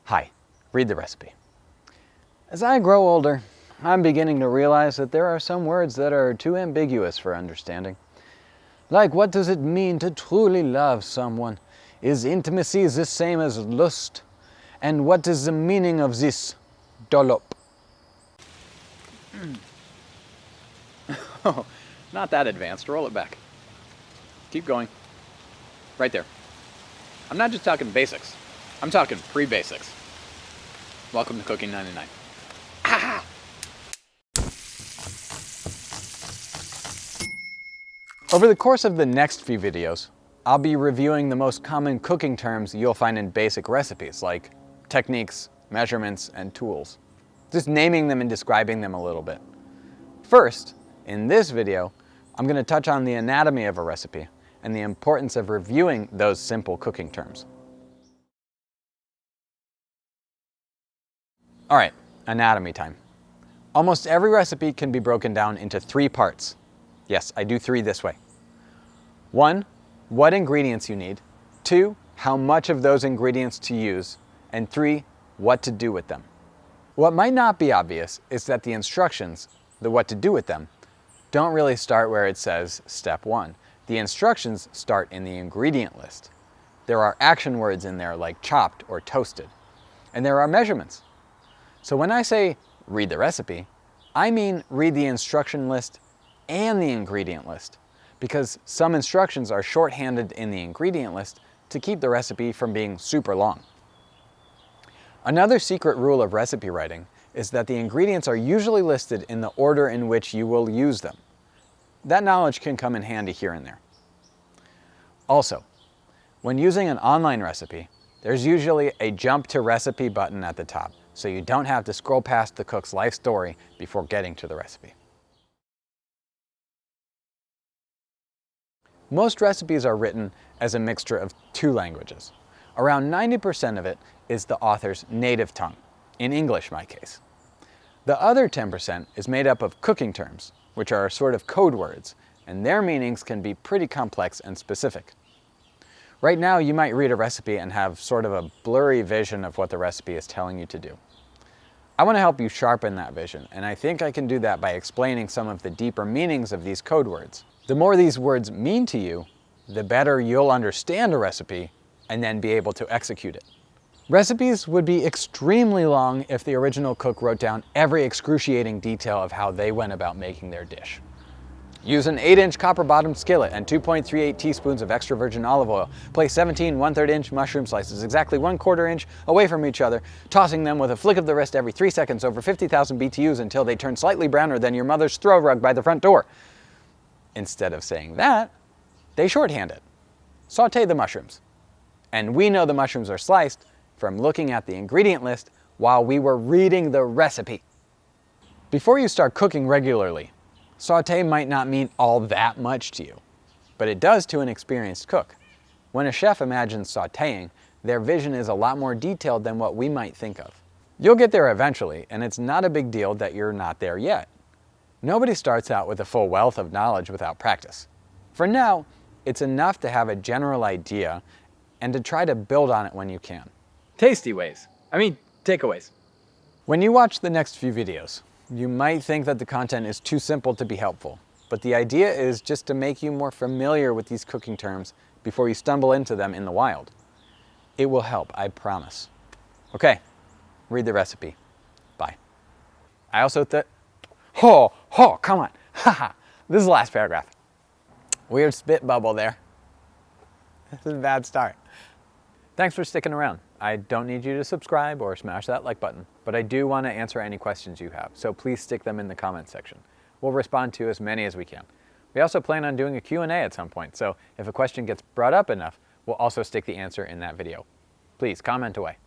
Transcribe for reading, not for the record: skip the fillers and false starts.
Hi, read the recipe. As I grow older, I'm beginning to realize that there are some words that are too ambiguous for understanding. Like, what does it mean to truly love someone? Is intimacy the same as lust? And what is the meaning of this dollop? Oh, not that advanced. Roll it back. Keep going. Right there. I'm not just talking basics. I'm talking pre-basics. Welcome to Cooking 99. Ah! Over the course of the next few videos, I'll be reviewing the most common cooking terms you'll find in basic recipes, like techniques, measurements, and tools. Just naming them and describing them a little bit. First, in this video, I'm going to touch on the anatomy of a recipe and the importance of reviewing those simple cooking terms. All right, anatomy time. Almost every recipe can be broken down into 3 parts. Yes, I do 3 this way. 1, what ingredients you need. 2, how much of those ingredients to use. And 3, what to do with them. What might not be obvious is that the instructions, the what to do with them, don't really start where it says step 1. The instructions start in the ingredient list. There are action words in there like chopped or toasted. And there are measurements. So when I say read the recipe, I mean read the instruction list and the ingredient list, because some instructions are shorthanded in the ingredient list to keep the recipe from being super long. Another secret rule of recipe writing is that the ingredients are usually listed in the order in which you will use them. That knowledge can come in handy here and there. Also, when using an online recipe, there's usually a jump to recipe button at the top, so you don't have to scroll past the cook's life story before getting to the recipe. Most recipes are written as a mixture of 2 languages. Around 90% of it is the author's native tongue, in English, my case. The other 10% is made up of cooking terms, which are sort of code words, and their meanings can be pretty complex and specific. Right now, you might read a recipe and have sort of a blurry vision of what the recipe is telling you to do. I want to help you sharpen that vision, and I think I can do that by explaining some of the deeper meanings of these code words. The more these words mean to you, the better you'll understand a recipe and then be able to execute it. Recipes would be extremely long if the original cook wrote down every excruciating detail of how they went about making their dish. Use an 8-inch copper-bottomed skillet and 2.38 teaspoons of extra virgin olive oil. Place 17 1/3-inch mushroom slices exactly 1/4 inch away from each other, tossing them with a flick of the wrist every 3 seconds over 50,000 BTUs until they turn slightly browner than your mother's throw rug by the front door. Instead of saying that, they shorthand it. Saute the mushrooms. And we know the mushrooms are sliced from looking at the ingredient list while we were reading the recipe. Before you start cooking regularly, saute might not mean all that much to you, but it does to an experienced cook. When a chef imagines sauteing, their vision is a lot more detailed than what we might think of. You'll get there eventually, and it's not a big deal that you're not there yet. Nobody starts out with a full wealth of knowledge without practice. For now, it's enough to have a general idea and to try to build on it when you can. Takeaways. When you watch the next few videos, you might think that the content is too simple to be helpful, but the idea is just to make you more familiar with these cooking terms before you stumble into them in the wild. It will help, I promise. Okay, read the recipe. Bye. I also come on. Haha, this is the last paragraph. Weird spit bubble there. This is a bad start. Thanks for sticking around. I don't need you to subscribe or smash that like button, but I do want to answer any questions you have, so please stick them in the comments section. We'll respond to as many as we can. We also plan on doing a Q&A at some point, so if a question gets brought up enough, we'll also stick the answer in that video. Please comment away.